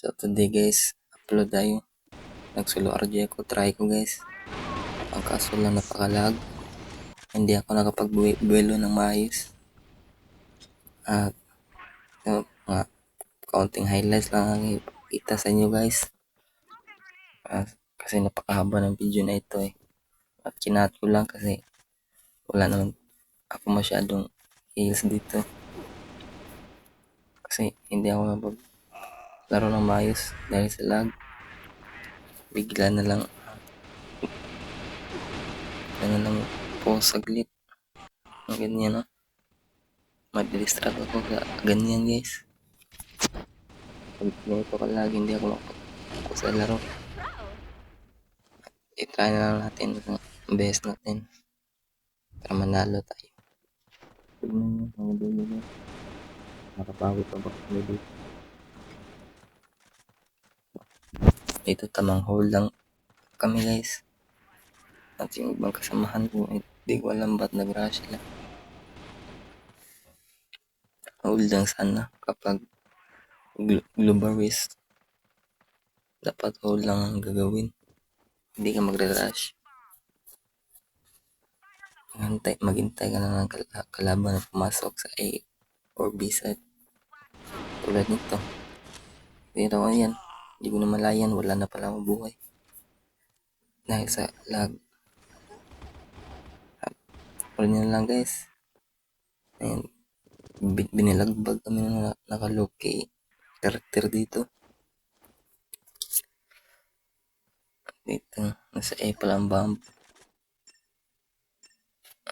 So today guys, upload tayo. Nagsulo RJ ako, try ko guys. Ang kaso lang napakalag. Hindi ako nakapag-buwelo ng maayos. At mga kaunting highlights lang ang ipakita sa inyo guys. Kasi napakahaba ng video na ito eh. At kinat ko lang kasi wala naman ako masyadong skills dito. Kasi hindi ako napaglaro ng maayos dahil sa lag. Bigla na lang po saglit. Ang ganyan no. Madidistract ako sa ganyan guys. Pag ganito ka lagi hindi ako makapokus sa laro. I-try na lang natin ang best natin para manalo tayo. Tignan nyo mga dulo nyo. Nakabawi pa ba kami dito? Ito tamang hold lang kami guys. At yung ibang kasamahan ko hindi ko alam ba't nag-rush sila. Hold lang sana kapag global race. Dapat hold lang ang gagawin. Hindi ka magre-rush. Maghintay ka lang ng kalaban na pumasok sa A or B side. Tulad nito. Pero ayan, hindi ko na malayan. Wala na pala akong buhay. Dahil sa lag. Wala nyo lang guys. Ayan. Binilagbag kami na nakaloki karakter dito. Dito, nasa A pala ang bomb.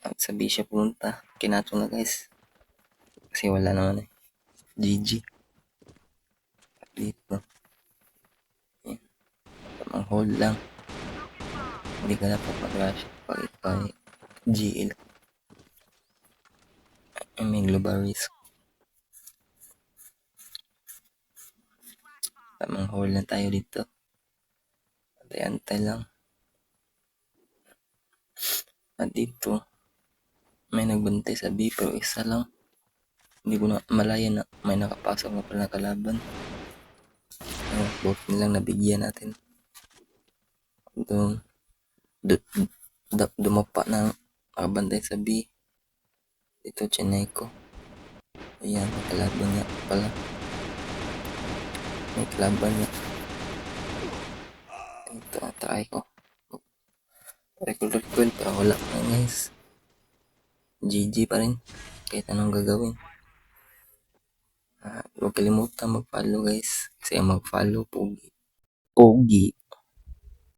At sa B siya punta. Kinato na guys. Kasi wala naman eh. GG. At dito. Ayan. Tamang hold lang. Hindi ka dapat mag-rush pag ito ay GL. I mean global risk. Tamang hold lang tayo dito. Antay-antay lang. At dito, may nagbantay sa B pero isa lang. Hindi ko na malaya na may nakapasok na pala na kalaban. Buti nilang nabigyan natin. Doon, dumapa na nakabantay sa B. Ito, chinay ko. Ayan, may kalaban niya pala. May kalaban niya. Ito, try ko. Record pero wala na guys. GG pa rin. Kahit anong gagawin. Huwag kalimutan mag-follow guys. Kasi mag-follow, pogi. Pogi.